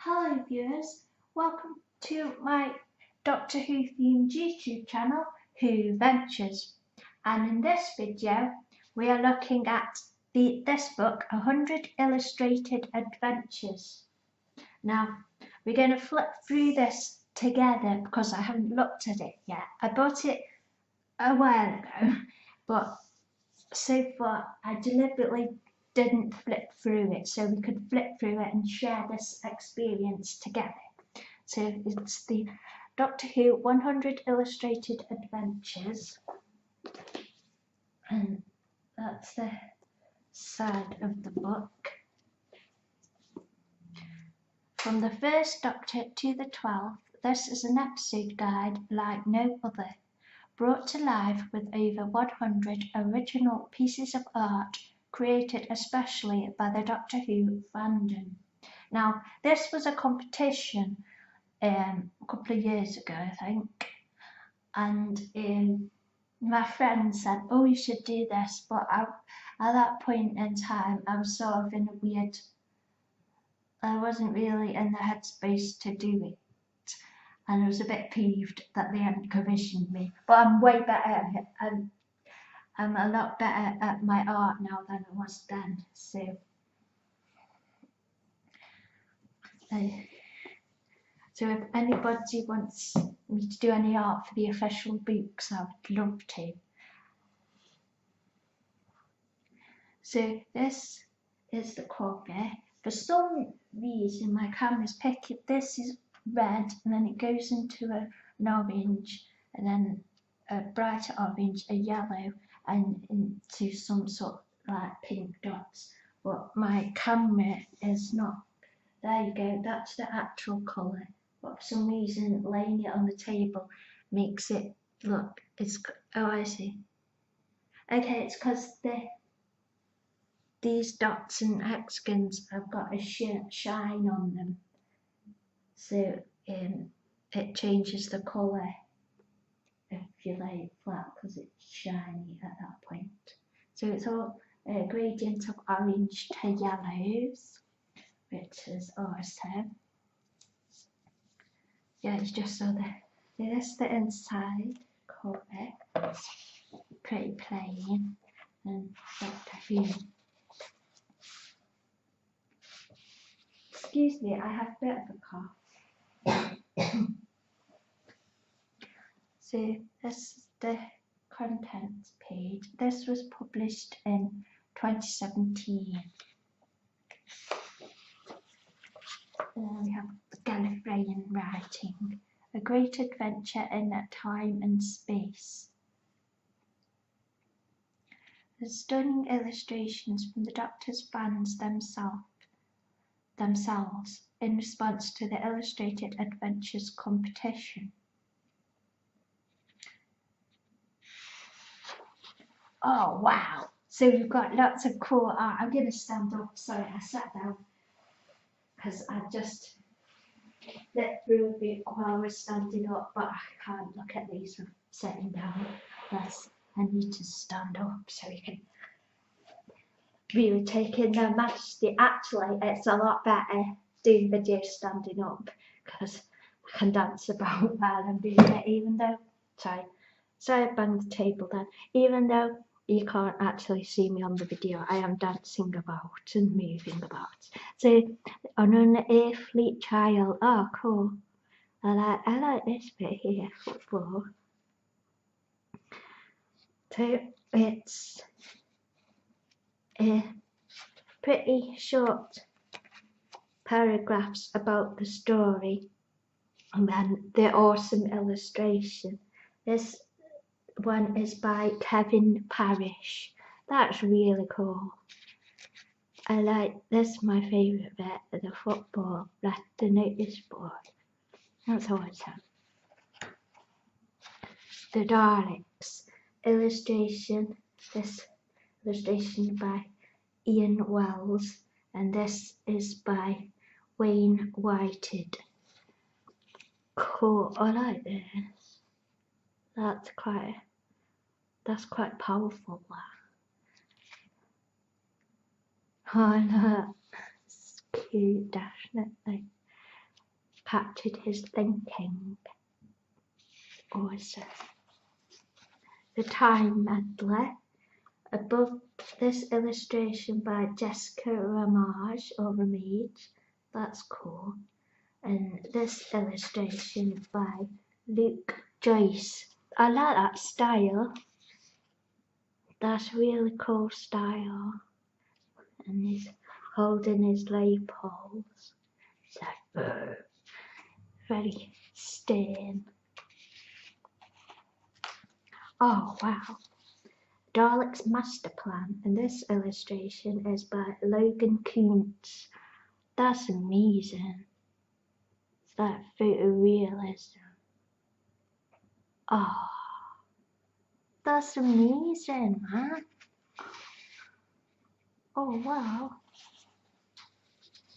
Hello viewers, welcome to my Doctor Who themed YouTube channel, Who Ventures. And in this video, we are looking at this book, 100 Illustrated Adventures. Now, we're going to flip through this together because I haven't looked at it yet. I bought it a while ago, but so far I deliberately didn't flip through it so we could flip through it and share this experience together. So it's the Doctor Who 100 Illustrated Adventures, and that's the side of the book. From the first Doctor to the 12th, this is an episode guide like no other, brought to life with over 100 original pieces of art created especially by the Doctor Who fandom. Now, this was a competition a couple of years ago, I think, and my friend said, oh, you should do this, but at that point in time, I was sort of in a weird, I wasn't really in the headspace to do it, and I was a bit peeved that they hadn't commissioned me, but I'm way better at it. I'm a lot better at my art now than I was then, so if anybody wants me to do any art for the official books, I would love to. So this is the cover. For some reason my camera's picking, this is red and then it goes into an orange and then a brighter orange, a yellow, and into some sort of like pink dots, but my camera is not. There you go, that's the actual colour, but for some reason laying it on the table makes it look, it's, oh I see, okay, it's because these dots and hexagons have got a shine on them, so it changes the colour if you lay it flat because it's shiny at that point. So it's all a gradient of orange to yellows, which is awesome. Yeah, it's just so this the inside cover. It's pretty plain and Doctor Who. Excuse me, I have a bit of a cough. So this is the contents page. This was published in 2017. Then we have the Gallifreyan writing, a great adventure in time and space. The stunning illustrations from the Doctor's fans themselves in response to the Illustrated Adventures competition. Oh wow, so we've got lots of cool art. I'm going to stand up, sorry I sat down because I just flipped through a bit while I was standing up, but I can't look at these from sitting down. Plus I need to stand up so you can really take in their majesty. Actually, it's a lot better doing videos standing up because I can dance about while I'm doing it, even though, sorry I banged the table down, even though you can't actually see me on the video, I am dancing about and moving about. So, an unearthly child, oh cool, I like this bit here, football. So it's pretty short paragraphs about the story and then the awesome illustration. This one is by Kevin Parrish. That's really cool. I like this, my favourite bit, the football, the notice board. That's awesome. The Daleks illustration. This illustration by Ian Wells, and this is by Wayne Whited. Cool, I like this. That's quite powerful. Oh no, it's cute, definitely. captured his thinking. Awesome. The Time Medley. Above this illustration by Jessica Ramage or Ramage. That's cool. And this illustration by Luke Joyce. I like that style. That's really cool style. And he's holding his Leopolds. It's like, very stern. Oh wow. Dalek's Master Plan, and this illustration is by Logan Kuntz. That's amazing. It's that photorealism. Oh, that's amazing, man. Oh wow.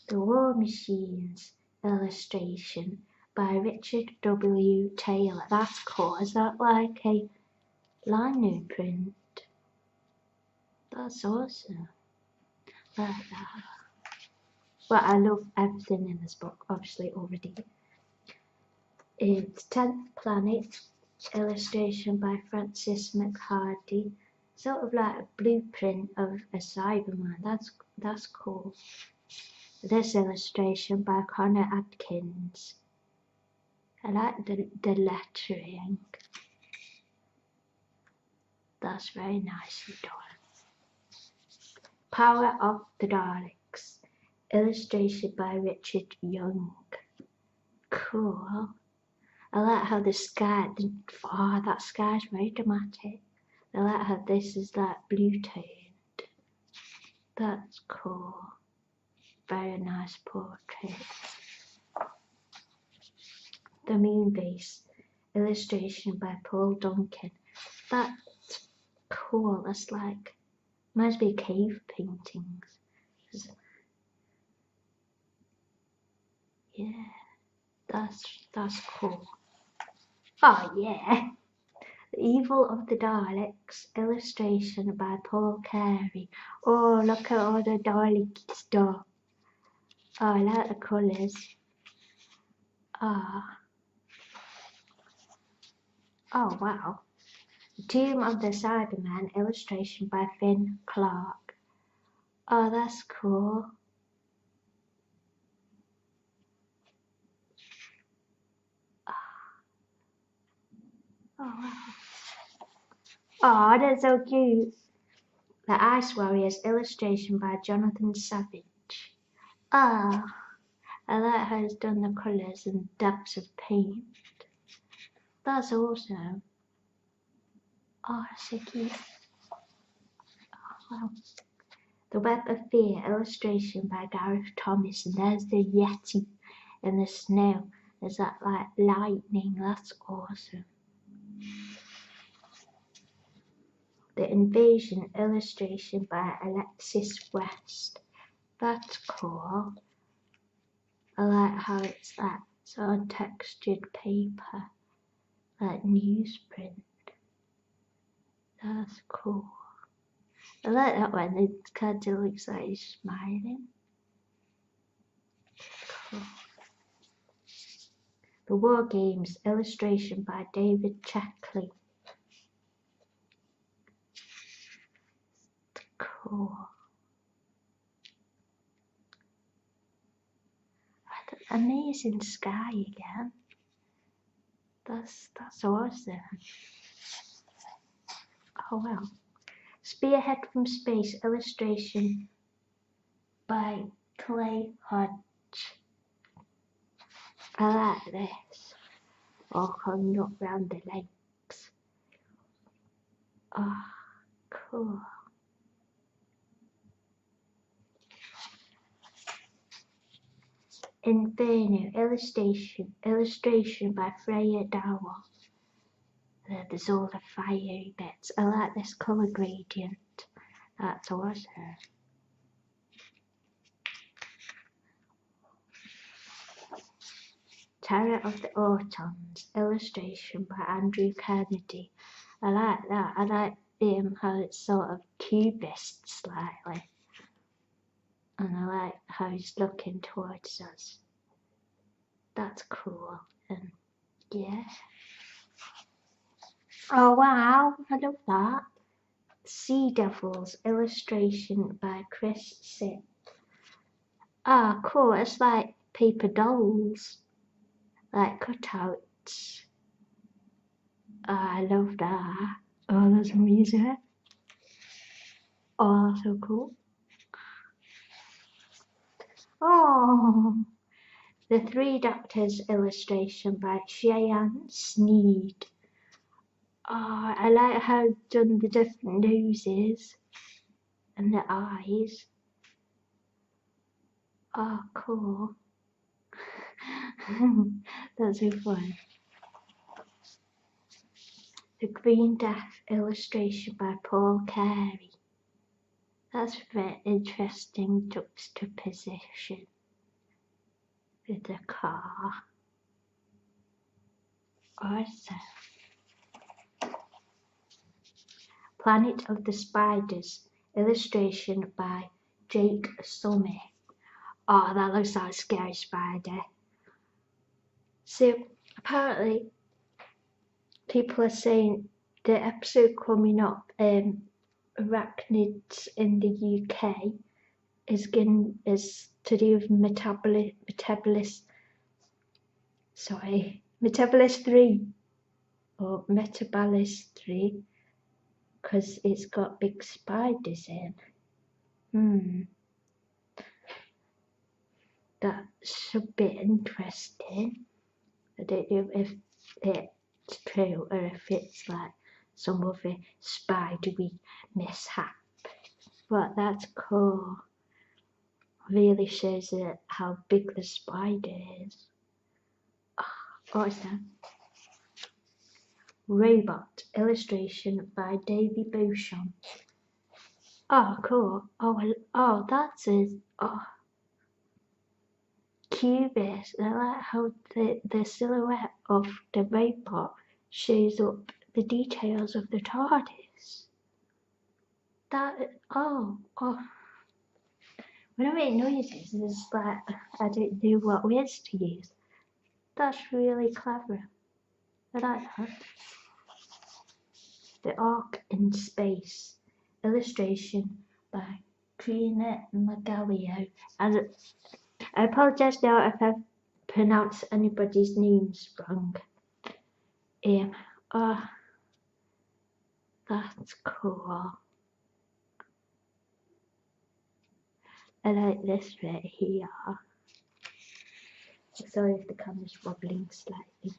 The War Machines illustration by Richard W. Taylor. That's cool. Is that like a lino print? That's awesome. Like that. Well, I love everything in this book, obviously, already. It's 10th Planet, illustration by Francis McHardy. Sort of like a blueprint of a Cyberman. That's cool. This illustration by Connor Atkins. I like the lettering. That's very nicely done. Power of the Daleks, illustration by Richard Young. Cool. I like how the sky, that sky's very dramatic. I like how this is that blue toned. That's cool. Very nice portrait. The Moon Base, illustration by Paul Duncan. That's cool. That's like, reminds me of cave paintings. Yeah, that's cool. Oh yeah. The Evil of the Daleks, illustration by Paul Carey. Oh, look at all the Dalek stuff. Oh, I like the colours. Ah. Oh wow. The Tomb of the Cybermen, illustration by Finn Clark. Oh, that's cool. Oh wow. Oh, that's so cute. The Ice Warriors, illustration by Jonathan Savage. Ah, I like how it's done the colours and depths of paint. That's awesome. Oh, that's so cute. Oh, wow. The Web of Fear, illustration by Gareth Thomas, and there's the Yeti in the snow. There's that like lightning. That's awesome. The Invasion, illustration by Alexis West. That's cool. I like how it's that sort of textured paper, like newsprint. That's cool. I like that one. It kind of looks like he's smiling. Cool. The War Games, illustration by David Checkley. Cool. Amazing sky again. That's awesome. Oh well. Spearhead from Space, illustration by Clay Hodge. I like this. All coming up round the legs. Oh, cool. Inferno, illustration by Freya Dowell. There's all the fiery bits. I like this colour gradient. That's awesome. Terror of the Autons, illustration by Andrew Kennedy. I like that. I like how it's sort of cubist slightly. And I like how he's looking towards us. That's cool. And yeah. Oh wow, I love that. Sea Devils, illustration by Chris Sipp. Ah, cool. It's like paper dolls, like cutouts. Ah, I love that. Oh, that's amazing. Oh, that's so cool. Oh, the Three Doctors illustration by Cheyenne Sneed. Oh, I like how it's done the different noses and the eyes. Oh, cool. That's so fun. The Green Death illustration by Paul Carey. That's a very interesting juxtaposition with the car. Awesome. Planet of the Spiders, illustration by Jake Summit. Oh, that looks like a scary spider. So, apparently, people are saying the episode coming up, Arachnids in the UK, is to do with Metabolist 3 or Metabolist 3, because it's got big spiders in. That should be interesting. I don't know if it's true or if it's like some other spidery mishap, but that's cool. Really shows how big the spider is. Awesome. Robot, illustration by Davy Beauchamp. Oh, cool. Oh, that's it. Oh, curious. I like how the silhouette of the robot shows up the details of the TARDIS. When I make noises, it's like I don't know what words to use. That's really clever. I like that. The Ark in Space, illustration by Trina Magalio. And I apologize now if I've pronounced anybody's names wrong. That's cool. I like this right here. Sorry if the camera's wobbling slightly.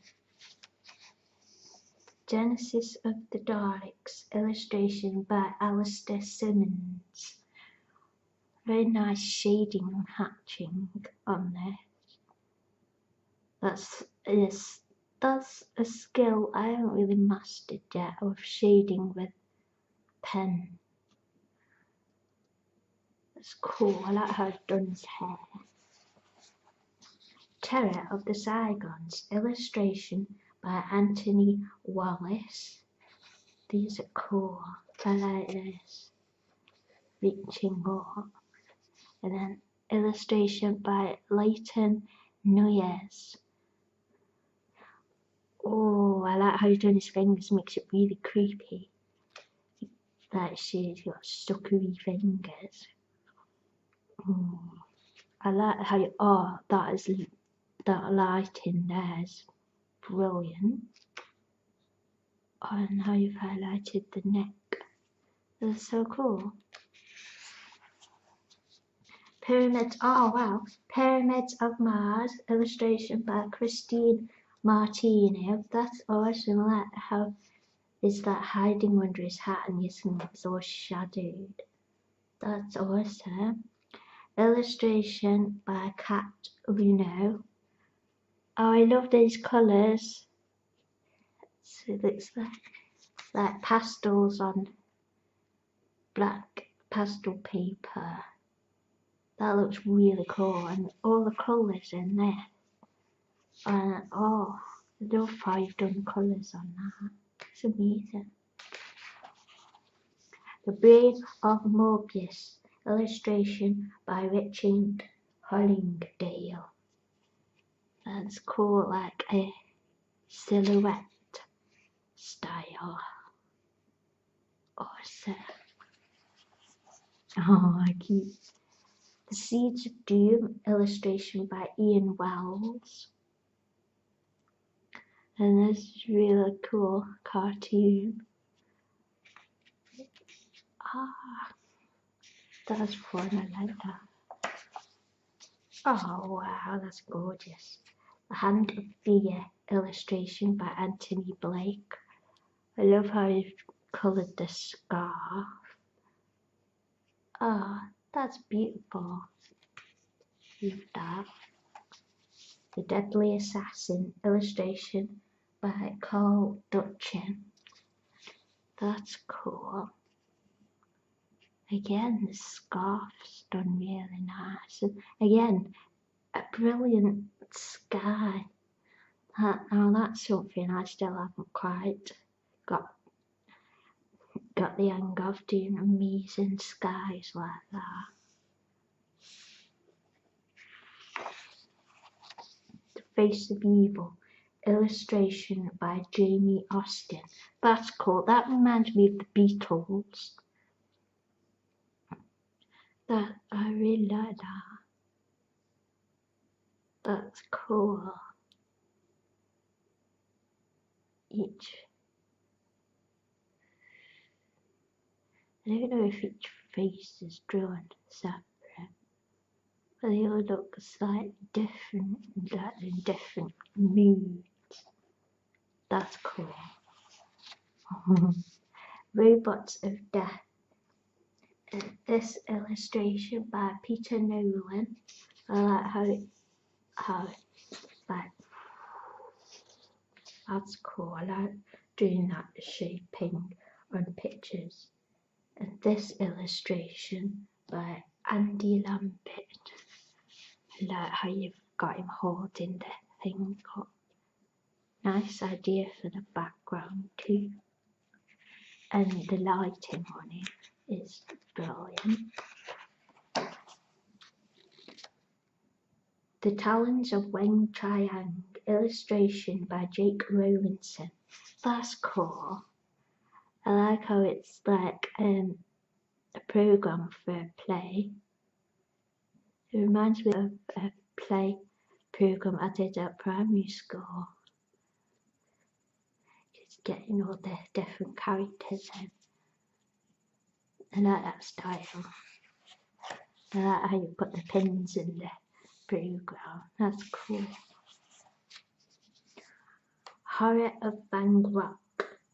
Genesis of the Daleks, illustration by Alistair Simmons. Very nice shading and hatching on this. That's a skill I haven't really mastered yet, of shading with pen. That's cool. I like how it's done his hair. Terror of the Saigons, illustration by Anthony Wallace. These are cool. I like this. Reaching up. And then illustration by Leighton Nuyes. Oh, I like how he's done his fingers, makes it really creepy. Like she's got suckery fingers. I like how, that lighting there is brilliant. And how you've highlighted the neck. That's so cool. Pyramids, oh wow. Pyramids of Mars, illustration by Christine Martino. That's awesome. I like how is that hiding under his hat and it's all shadowed. That's awesome. Illustration by Kat Luno. Oh, I love these colours. So it looks like pastels on black pastel paper. That looks really cool, and all the colours in there. And I love how you've done colours on that. It's amazing. The Brain of Morbius, illustration by Richard Hollingdale. That's cool, like a silhouette style. Awesome. Oh, cute. The Seeds of Doom, illustration by Ian Wells. And this is really cool cartoon. Ah, that's fun, I like that. Oh wow, that's gorgeous. The Hand of Fear, illustration by Anthony Blake. I love how you've coloured the scarf. Ah, that's beautiful. Love that. The Deadly Assassin, illustration by Carl Dutchin. That's cool. Again, the scarf's done really nice. And again, a brilliant sky. Now that's something I still haven't quite got the hang of, doing amazing skies like that. The Face of Evil, illustration by Jamie Austin. That's cool. That reminds me of the Beatles. That I really like that. That's cool. I don't know if each face is drawn separate, but they all look slightly different, like in different moods. That's cool. Robots of Death. This illustration by Peter Nolan. I like how like, that's cool. I like doing that shaping on pictures. And this illustration by Andy Lambert. I like how you've got him holding the thing up. Nice idea for the background too. And the lighting on it is brilliant. The Talons of Weng Chiang, illustration by Jake Rowlinson. That's cool. I like how it's like a program for a play. It reminds me of a play program I did at primary school. Just getting all the different characters in. I like that style. I like how you put the pins in the program. That's cool. Horror of Bang Rock,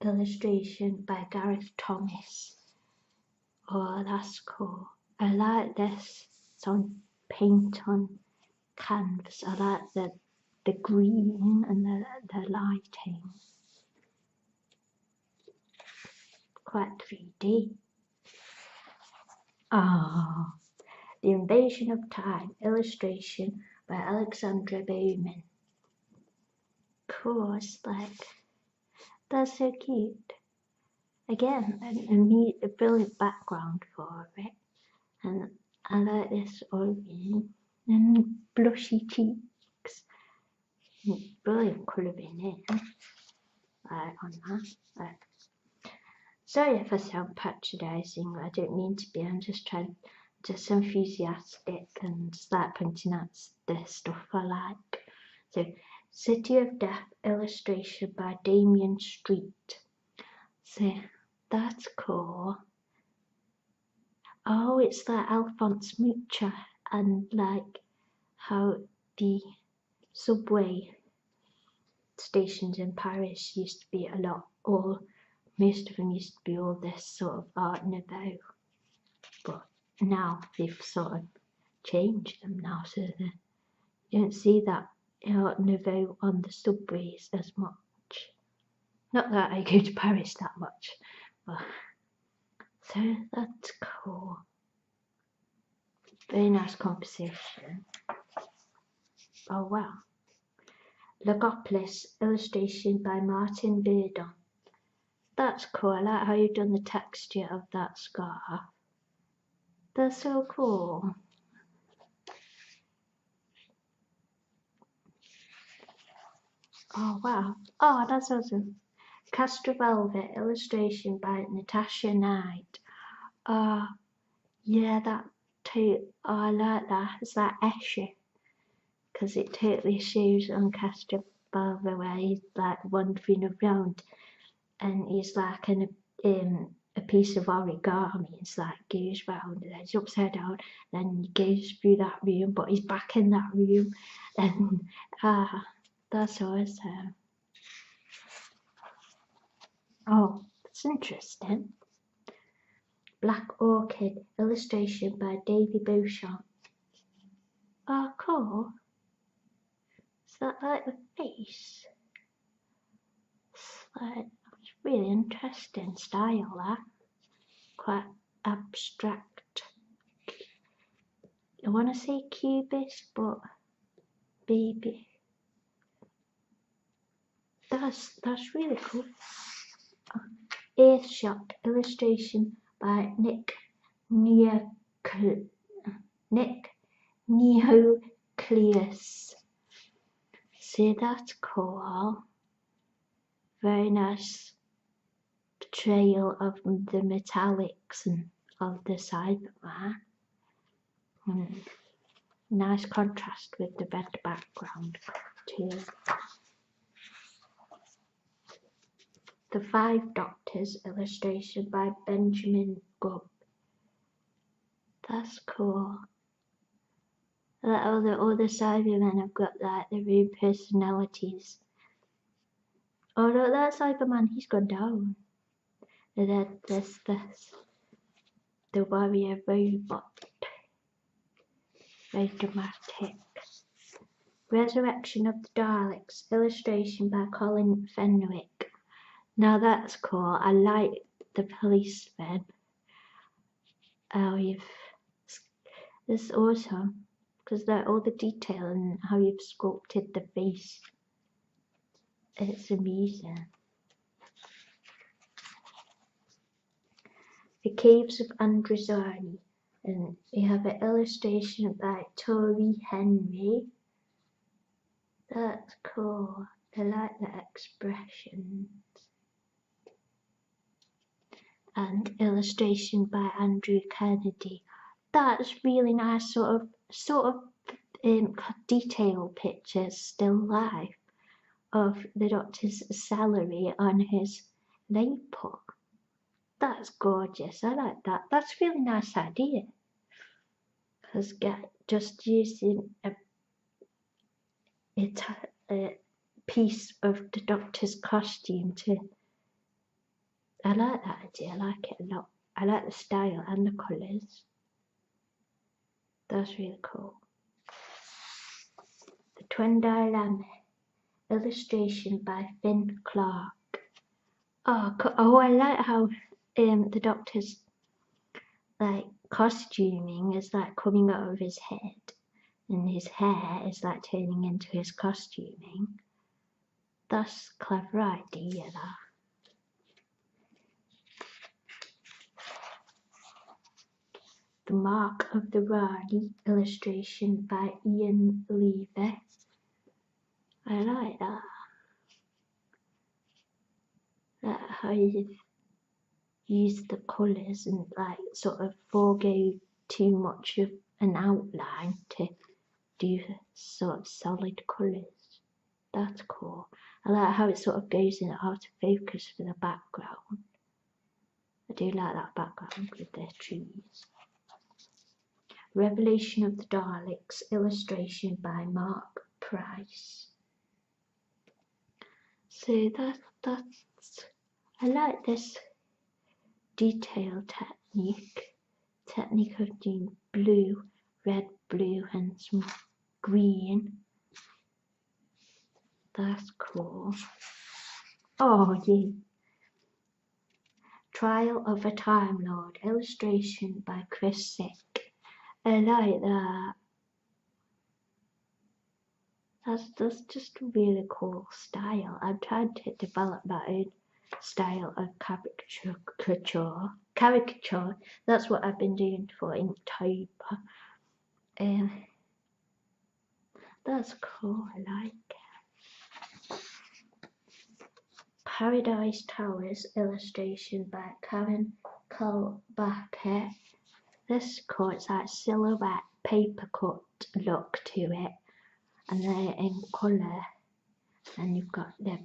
illustration by Gareth Thomas. Oh, that's cool. I like this. It's on paint on canvas. I like the green and the lighting. Quite 3D. Ah, The Invasion of Time, illustration by Alexandra Bowman. Cool, it's like, that's so cute. Again, a brilliant background for it. And I like this orange and blushy cheeks. Brilliant colouring in. On that. Sorry if I sound patronising, I don't mean to be. I'm just enthusiastic and start pointing out the stuff I like. So, City of Death, illustration by Damien Street. So, that's cool. Oh, it's like Alphonse Mucha and like how the subway stations in Paris used to be most of them used to be all this sort of Art Nouveau, but now they've sort of changed them now, so you don't see that Art Nouveau on the subways as much. Not that I go to Paris that much, but so that's cool. Very nice composition. Oh wow. Logopolis, illustration by Martin Verdon. That's cool. I like how you've done the texture of that scarf. That's so cool. Oh wow. Oh, that's awesome. Castor Velvet, illustration by Natasha Knight. Yeah, that too. Oh, I like that. It's like Escher, because it totally shows on Castor Velvet where he's like wandering around and he's like a piece of origami. It's like goes round and then it's upside down, then he goes through that room, but he's back in that room, and that's awesome. Oh, that's interesting. Black Orchid, illustration by Davy Beauchamp. Oh, cool. Is that like the face? It's really interesting style, that. Quite abstract. I want to say cubist, but baby. That's really cool. Earthshot, illustration by Nick Neocleus. See, that's cool. Very nice portrayal of the metallics and of the Cyberman. Nice contrast with the red background too. The Five Doctors, illustration by Benjamin Gubb. That's cool. Like all the other Cybermen have got like their own personalities. Oh no, that Cyberman, he's gone down. And then there's this, the warrior robot. Very dramatic. Resurrection of the Daleks, illustration by Colin Fenwick. Now that's cool. I like the policeman. It's awesome because all the detail and how you've sculpted the face. It's amazing. The Caves of Androzani, and we have an illustration by Tori Henry. That's cool. I like the expressions. And illustration by Andrew Kennedy. That's really nice, sort of detail pictures, still life, of the Doctor's salary on his lapel. That's gorgeous. I like that. That's a really nice idea. Because just using a piece of the Doctor's costume to. I like that idea. I like it a lot. I like the style and the colours. That's really cool. The Twin Dilemma, illustration by Finn Clark. Oh, I like how the Doctor's like costuming is like coming out of his head, and his hair is like turning into his costuming. That's a clever idea, that. The Mark of the Rani, illustration by Ian Levy. I like that. How you use the colours and like sort of forego too much of an outline to do sort of solid colours. That's cool. I like how it sort of goes in out of focus for the background. I do like that background with the trees. Revelation of the Daleks, illustration by Mark Price. So that's I like this detail technique of doing blue, red, blue, and some green. That's cool. Oh yeah. Trial of a Time Lord, illustration by Chris Sick. I like that. That's just a really cool style. I'm trying to develop my own style of caricature. That's what I've been doing for Inktober. That's cool. I like it. Paradise Towers, illustration by Karen Kalbaka. This coat's that silhouette paper cut look to it, and they're in colour, and you've got the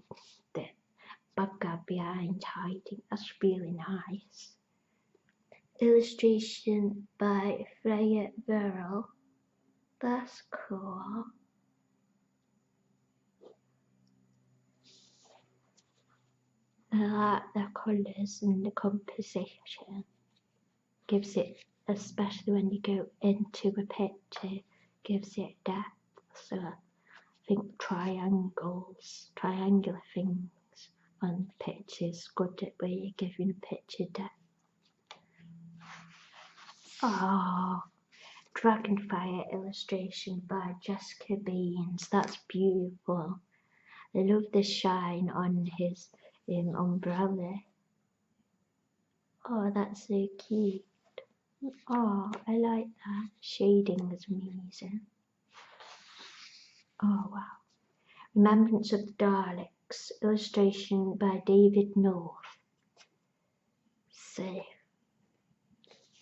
bugger behind hiding. That's really nice. Illustration by Freya Burrell. That's cool. I like the colours and the composition. Gives it, especially when you go into a picture, gives it depth. So I think triangular things on pictures good at where you're giving a picture depth. Oh, Dragonfire illustration by Jessica Beans. That's beautiful. I love the shine on his umbrella. Oh, that's so cute. Oh, I like that. Shading is amazing. Oh, wow. Remembrance of the Daleks. Illustration by David North. So,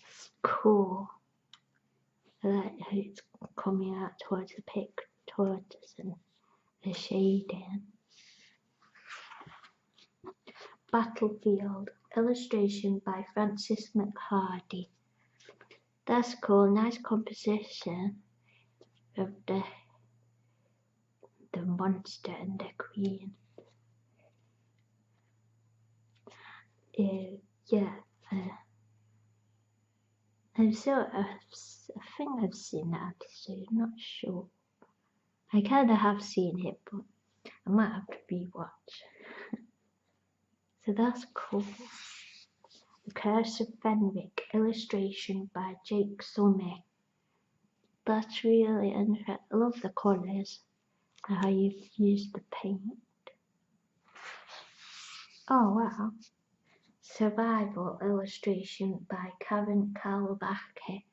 it's cool. I like how it's coming out towards the pictures and the shading. Battlefield. Illustration by Francis McHardy. That's cool. Nice composition of the monster and the queen. I think I've seen that episode, not sure. I kinda have seen it, but I might have to rewatch. So that's cool. The Curse of Fenwick, illustration by Jake Summer. That's really interesting. I love the colours and how you've used the paint. Oh wow. Survival, illustration by Karen Kalbaka.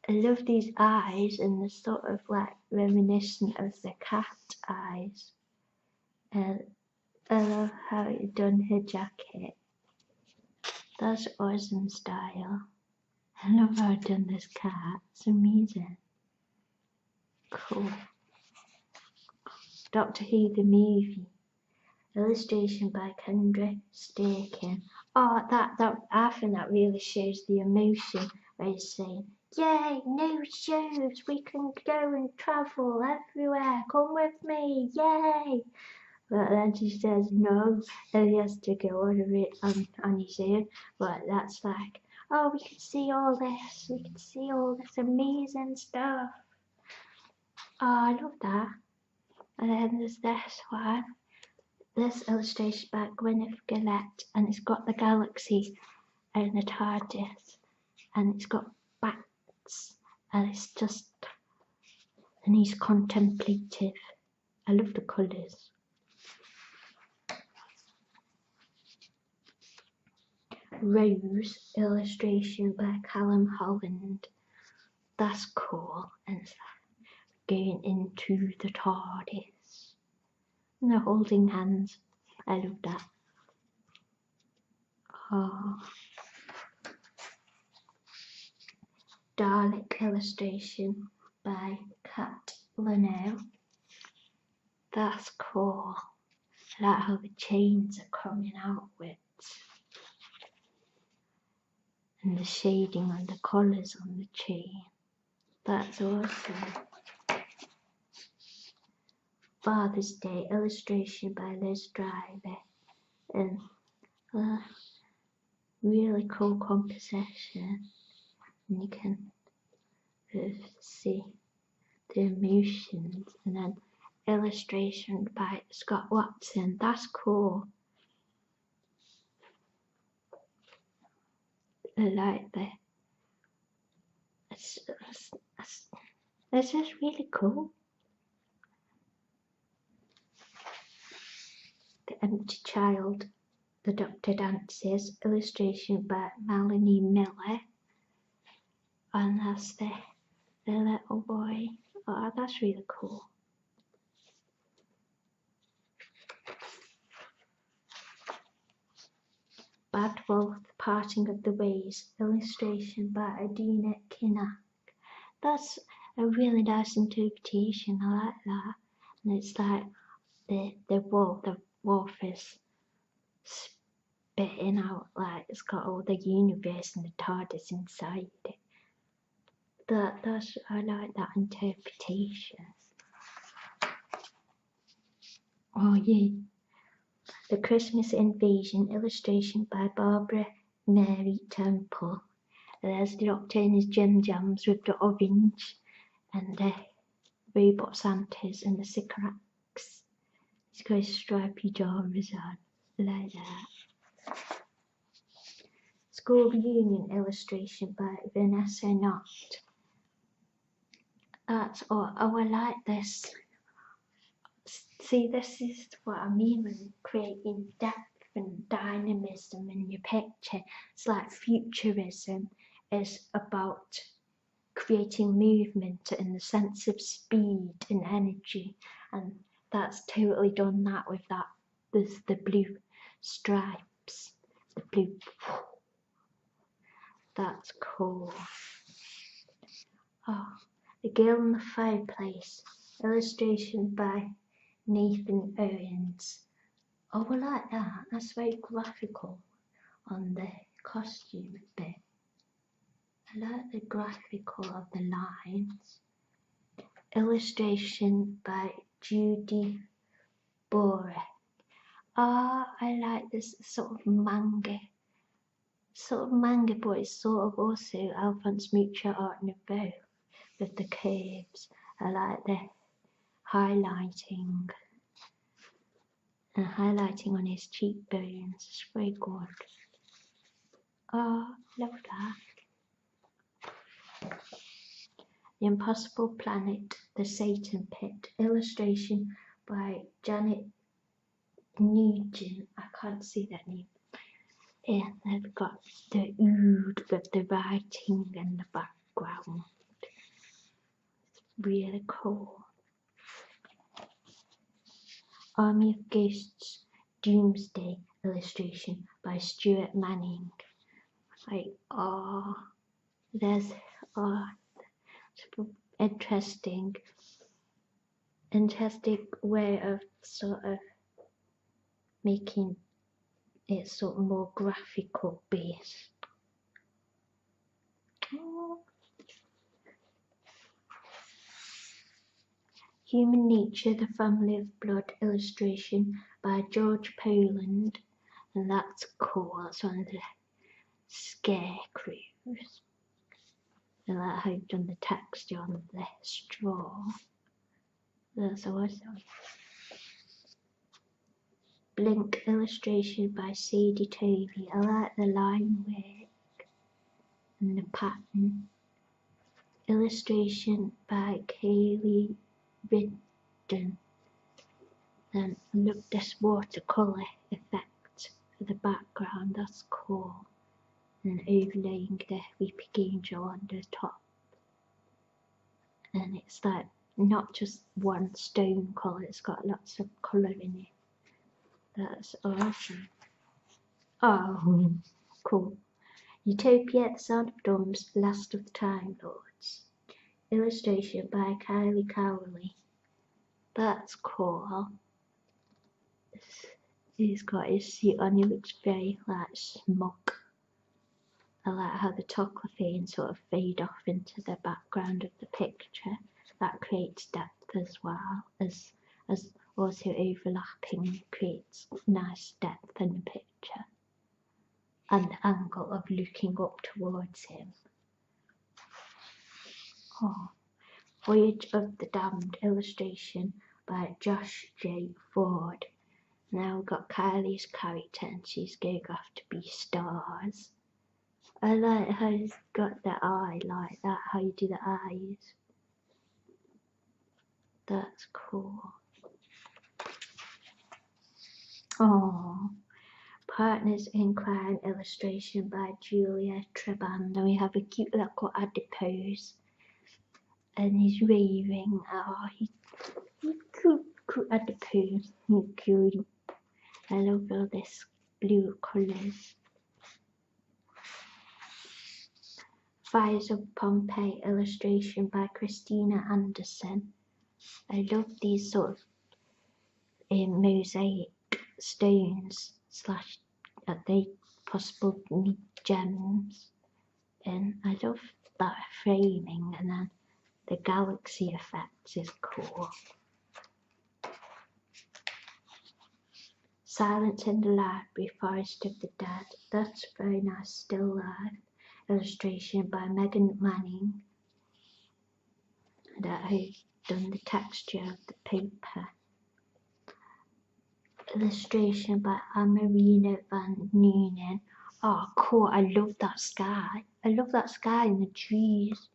I love these eyes, and they're sort of like reminiscent of the cat eyes. And I love how you've done her jacket. That's awesome style. I love how I've done this cat. It's amazing. Cool. Doctor Who the movie. Illustration by Kendra Staken. Oh, I think that really shows the emotion where he's saying, "Yay, new shows, we can go and travel everywhere, come with me, yay!" But then she says no, and he has to go on his own. But that's like, oh, we can see all this amazing stuff. Oh, I love that. And then there's this one. This illustration by Gwyneth Gillette, and it's got the galaxy and the TARDIS, and it's got bats, and and he's contemplative. I love the colours. Rose, illustration by Callum Holland. That's cool, and it's going into the TARDIS. And they're holding hands. I love that. Oh. Dalek illustration by Kat Leno. That's cool. I like how the chains are coming outwards. And the shading on the colours on the chain. That's awesome. Father's Day illustration by Liz Driver, and really cool composition, and you can see the emotions, and then illustration by Scott Watson. That's cool. I like that. It's just really cool. The Empty Child, The Doctor Dances, illustration by Melanie Miller. And that's the little boy. Oh, that's really cool. 12th, Parting of the Ways, illustration by Adina Kinnock. That's a really nice interpretation, I like that. And it's like the wolf is spitting out, like it's got all the universe and the TARDIS inside it. I like that interpretation. Oh yeah. The Christmas Invasion, illustration by Barbara Mary Temple. There's the Doctor in his Jim Jams with the orange and the robot Santas and the Sycorax. He's got his stripy pajamas on, like that. School Reunion, illustration by Vanessa Knott. That's all. Oh, I like this. See, this is what I mean when creating depth and dynamism in your picture. It's like futurism is about creating movement and the sense of speed and energy, and that's totally done that with that. There's the blue stripes, the blue. That's cool. Oh, The Girl in the Fireplace, illustration by Nathan Owens. Oh, I like that. That's very graphical on the costume bit. I like the graphical of the lines. Illustration by Judy Bore. I like this sort of manga, but it's sort of also Alphonse Mucha Art Nouveau with the curves. I like the highlighting on his cheekbones. It's very good. Love that. The Impossible Planet, The Satan Pit, illustration by Janet Nugent. I can't see that name. Yeah, they've got the ood with the writing and the background. It's really cool. Army of Ghosts, Doomsday, illustration by Stuart Manning. There's interesting way of sort of making it sort of more graphical based. Human Nature, The Family of Blood, illustration by George Poland, and that's cool. That's one of the scarecrows. I like how you've done the texture on the straw. That's awesome. Blink, illustration by Sadie Tovey. I like the line work and the pattern. Illustration by Kaylee Ridden. And look, this watercolour effect for the background, that's cool. And overlaying the weeping angel on the top. And it's like not just one stone colour, it's got lots of colour in it. That's awesome. Oh, cool. Utopia, The Sound of Drums, Last of the Time Lords. Illustration by Kylie Cowley. That's cool. He's got his suit on, he looks very like smug. I like how the tocophanes sort of fade off into the background of the picture. That creates depth as well, as also overlapping creates nice depth in the picture. And the angle of looking up towards him. Voyage of the Damned, illustration by Josh J. Ford. Now we've got Kylie's character and she's going off to be stars. I like how he's got the eye like that, how you do the eyes. That's cool. Partners in Crime, illustration by Julia Treban. Now we have a cute little adipose. And he's waving. He's cute adipose. He's cute. I love all this blue colours. Fires of Pompeii, illustration by Christina Anderson. I love these sort of mosaic stones slash they possibly gems, and I love that framing, and then the galaxy effect is cool. Silence in the Library, Forest of the Dead. That's very nice, still life. Illustration by Megan Manning. That I've done the texture of the paper. Illustration by Amarina van Noonen. Oh, cool. I love that sky. I love that sky and the trees.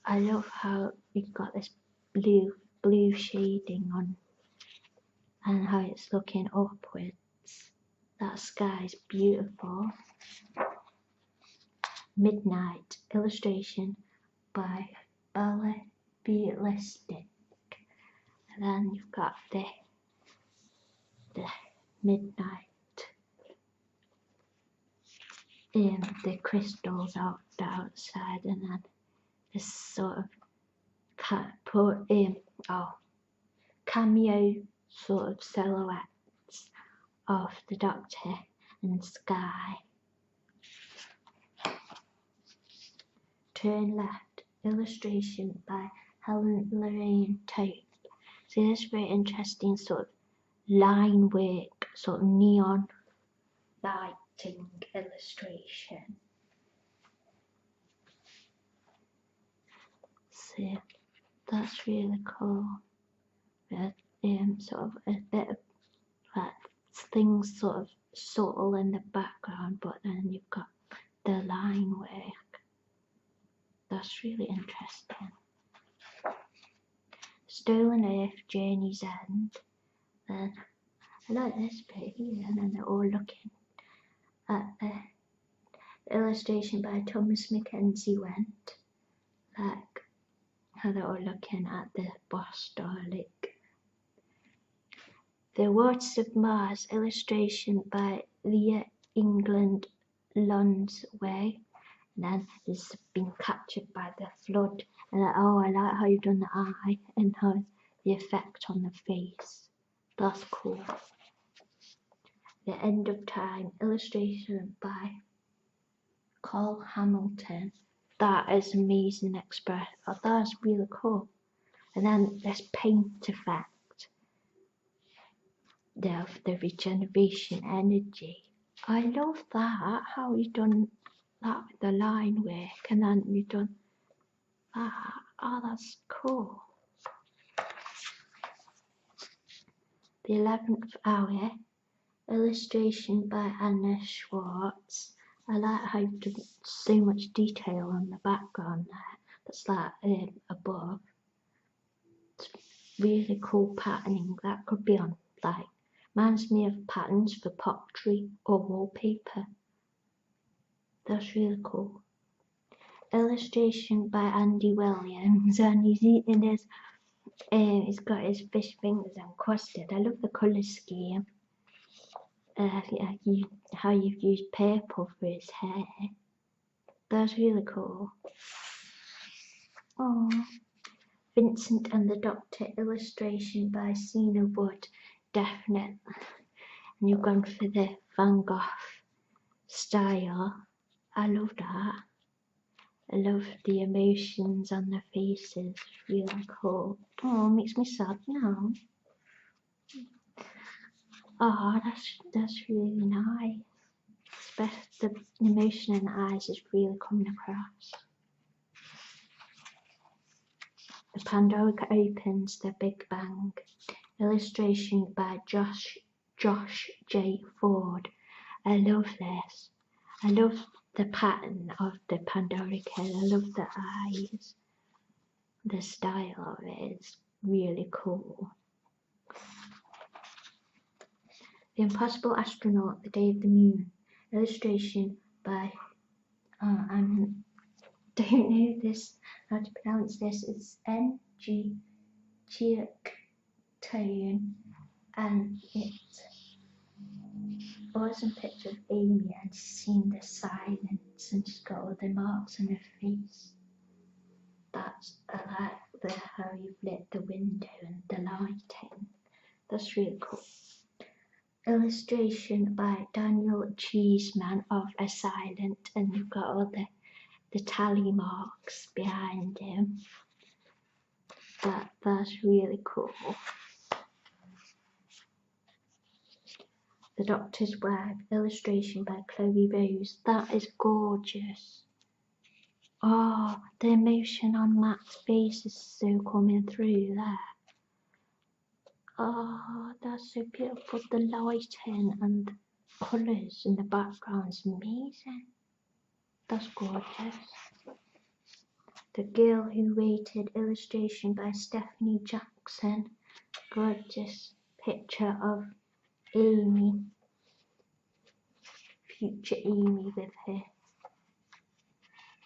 I love how you've got this blue shading on and how it's looking upwards. That sky is beautiful. Midnight, illustration by Bella Bealistic. And then you've got the midnight, the crystals outside, and then this sort of cameo sort of silhouettes of the Doctor and sky. Turn left, illustration by Helen Lorraine Tope. So this very interesting sort of line work, sort of neon lighting illustration. So that's really cool. Sort of a bit of like things sort of subtle in the background, but then you've got the line work. That's really interesting. Stolen Earth, Journey's End. Then I like this bit here, and then they're all looking at the illustration by Thomas Mackenzie Went, like how they're all looking at the Boston Lake. The Waters of Mars, illustration by Leah England Lonsway. And then it's been captured by the flood. And I like how you've done the eye and how the effect on the face. That's cool. The End of Time, illustration by Carl Hamilton. That is amazing express. Oh, that's really cool. And then this paint effect. The regeneration energy. I love that, how you've done that with the line work, and then you've done that. Oh, that's cool. The 11th Hour, illustration by Anna Schwartz. I like how you've done so much detail on the background there. That's like above. It's really cool patterning. That could be on like, reminds me of patterns for pottery or wallpaper. That's really cool. Illustration by Andy Williams, and he's eating his, he's got his fish fingers encrusted. I love the colour scheme. How you've used purple for his hair. That's really cool. Oh, Vincent and the Doctor, illustration by Sina Wood, definite. And you've gone for the Van Gogh style. I love that. I love the emotions on the faces. Really cool. Oh, it makes me sad now. Oh, that's really nice. The emotion in the eyes is really coming across. The Pandorica opens, the Big Bang. Illustration by Josh J. Ford. I love this. I love the pattern of the Pandorica. I love the eyes. The style of it is really cool. The Impossible Astronaut, The Day of the Moon. Illustration by, I don't know this, how to pronounce this. It's N.G. Tone, and it was a picture of Amy and seeing the silent dots and she's got all the marks on her face. I like how you've lit the window and the lighting. That's really cool. Illustration by Daniel Cheeseman of A Silent, and you've got all the tally marks behind him. That's really cool. The Doctor's Wife, illustration by Chloe Rose. That is gorgeous. Oh, the emotion on Matt's face is so coming through there. Oh, that's so beautiful. The lighting and the colours in the background is amazing. That's gorgeous. The Girl Who Waited, illustration by Stephanie Jackson. Gorgeous picture of Amy, future Amy with her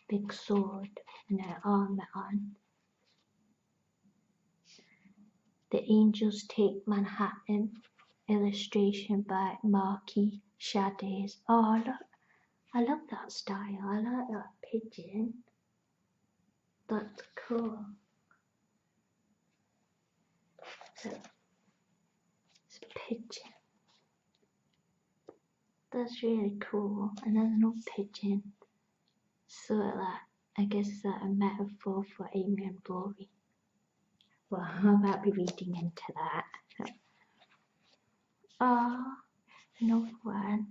big sword and her armour on. The Angels Take Manhattan, illustration by Marquis Shades. Oh, look, I love that style. I like that pigeon. That's cool. So, it's a pigeon. That's really cool. And there's another pigeon. Sort of like, I guess that's a metaphor for Amy and Rory. Well, I might be reading into that. Oh, another one.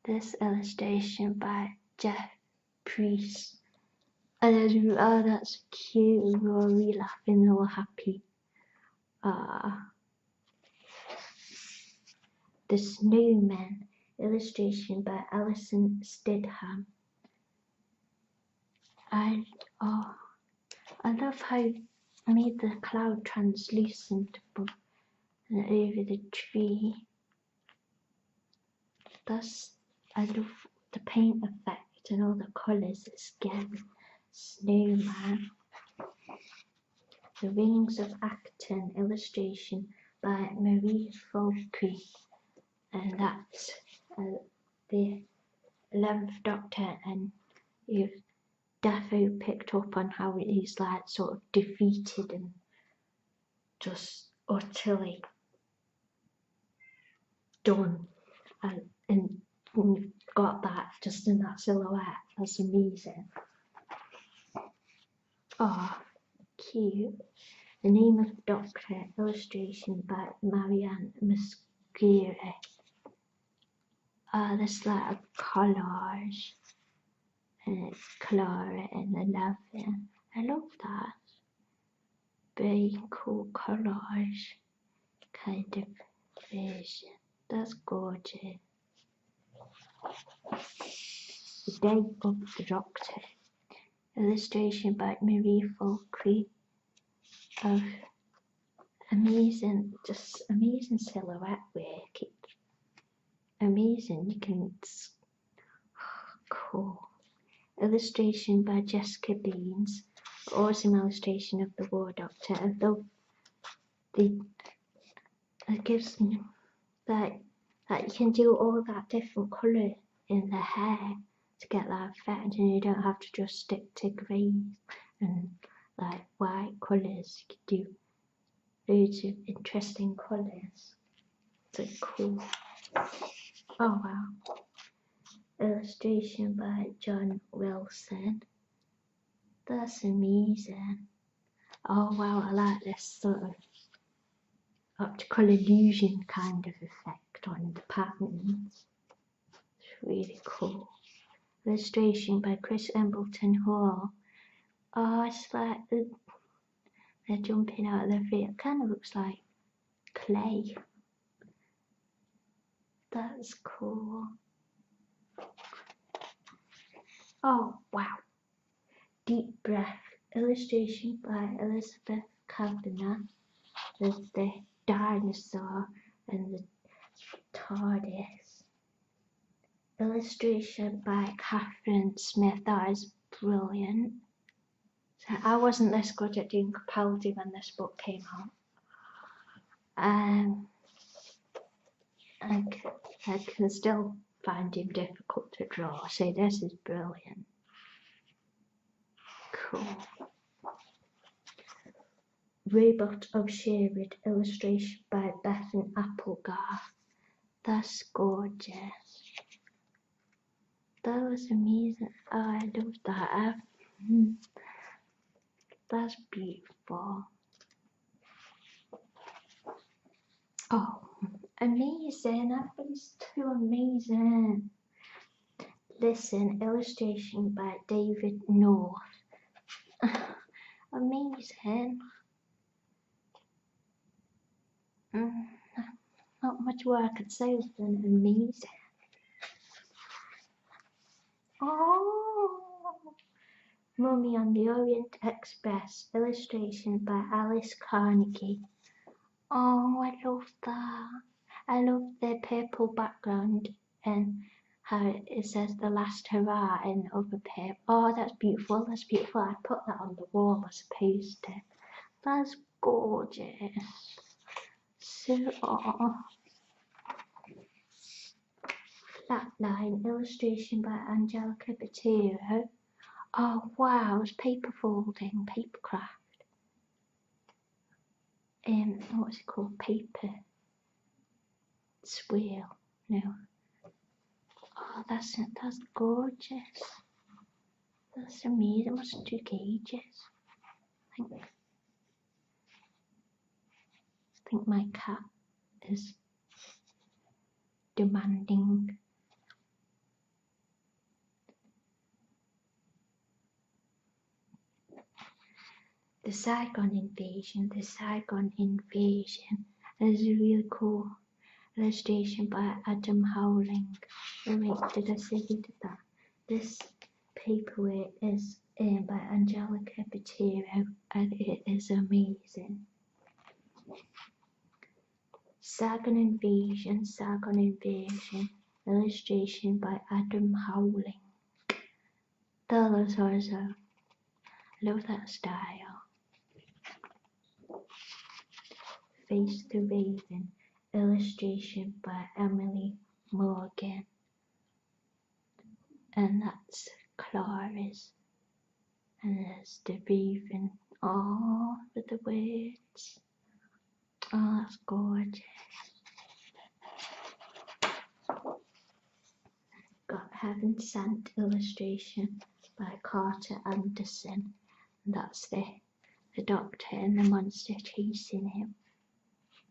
This illustration by Jeff Priest. Oh, that's cute. Rory laughing, all happy. The Snowman, illustration by Alison Stidham. I love how I made the cloud translucent above and over the tree. I love the paint effect and all the colours it's given. Snowman. The Rings of Acton, illustration by Marie Falkey, and that's the 11th Doctor, and you've defo picked up on how he's like sort of defeated and just utterly done, and you've got that just in that silhouette. That's amazing. Oh, cute. The Name of Doctor, illustration by Marianne Muscuri. There's like a collage, and it's Clara and 11. I love that. Very cool collage kind of version. That's gorgeous. The Day of the Doctor, illustration by Marie Falkey. Of amazing silhouette work. It's amazing. You can, cool. Illustration by Jessica Beans. Awesome illustration of the War Doctor. I love it gives me that you can do all that different colour in the hair to get that effect, and you don't have to just stick to grey and like white colours. You can do loads of interesting colours. So cool. Oh wow. Illustration by John Wilson. That's amazing. Oh wow, I like this sort of optical illusion kind of effect on the patterns. It's really cool. Illustration by Chris Embleton Hall. Oh, it's like they're jumping out of their feet. It kind of looks like clay. That's cool. Oh wow. Deep Breath, illustration by Elizabeth Kavanagh. There's the dinosaur and the TARDIS. Illustration by Catherine Smith. That is brilliant. So I wasn't this good at doing Capaldi when this book came out. I can still find him difficult to draw. So this is brilliant. Cool. Robot of Sherwood, illustration by Vincent Applegarth. That's gorgeous. That was amazing. Oh, I love that. That's beautiful. Oh, amazing. That was too amazing. Listen, illustration by David North. Amazing. Not much more I could say than amazing. Oh, Mummy on the Orient Express, illustration by Alice Carnegie. Oh, I love that. I love the purple background and how it says the last hurrah in other paper. Oh, that's beautiful. That's beautiful. I'd put that on the wall as a poster. That's gorgeous. So, Flatline, illustration by Angelica Batero. Oh wow, it's paper folding, paper craft. What's it called? Paper swirl. No. Oh, that's gorgeous. That's amazing. What's 2 gauges? I think my cat is demanding. The Saigon Invasion. The Saigon Invasion is a really cool illustration by Adam Howling. Oh wait, did I say he did that? This paperweight is by Angelica Batero and it is amazing. Saigon Invasion, illustration by Adam Howling. That was awesome. Love that style. Face the Raven, illustration by Emily Morgan. And that's Clara's. And there's the raven. Oh, with the words. Oh, that's gorgeous. Got Heaven Sent, illustration by Carter Anderson. And that's the Doctor and the monster chasing him.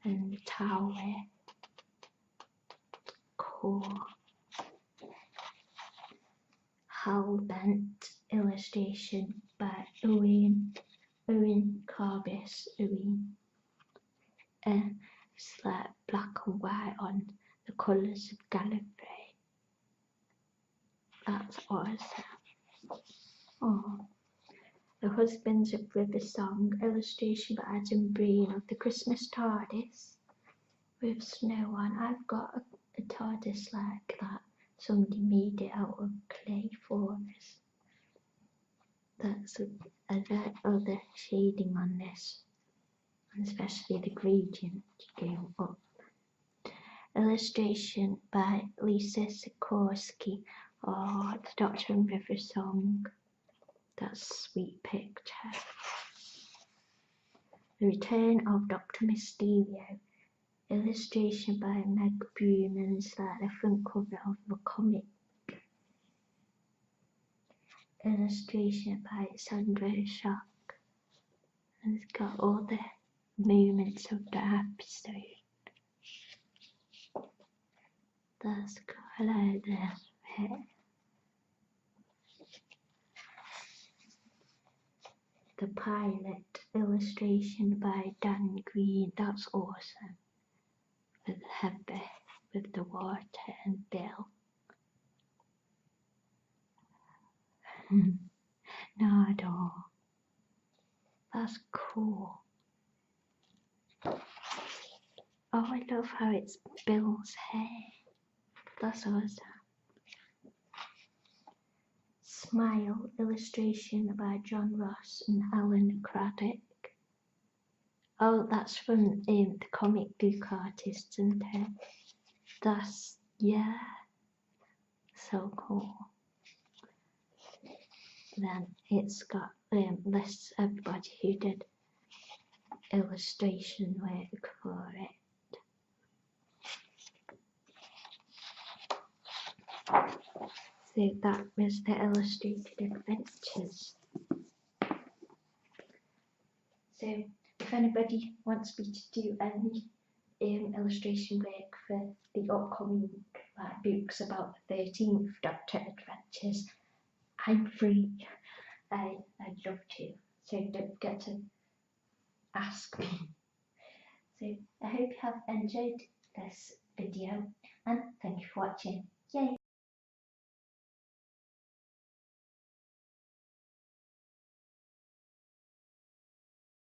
And the tower. Cool. Hellbent, illustration by Owen Carbis. It's like black and white on the colours of Gallifrey. That's awesome. Oh. The Husbands of River Song, illustration by Adam Breen of the Christmas TARDIS with snow on. I've got a TARDIS like that. Somebody made it out of clay for us. That's I like all the shading on this, and especially the gradient going up. Illustration by Lisa Sikorsky. Oh, the Doctor and River Song. That's a sweet picture. The Return of Dr. Mysterio. Illustration by Meg Broom, and it's like the front cover of the comic. Illustration by Sandra Shock. And it's got all the moments of the episode. That's cool, I like this bit. The Pilot, illustration by Dan Green. That's awesome. With Heather, with the water and Bill. Not at all. That's cool. Oh, I love how it's Bill's hair. That's awesome. Smile, illustration by John Ross and Alan Craddock. Oh, that's from the comic book artists, isn't it? That's, yeah. So cool. Then it's got lists of everybody who did illustration work for it. So that was the illustrated adventures. So if anybody wants me to do any illustration work for the upcoming books about the 13th Doctor adventures, I'm free. I'd love to. So don't forget to ask me. So I hope you have enjoyed this video and thank you for watching. Yay!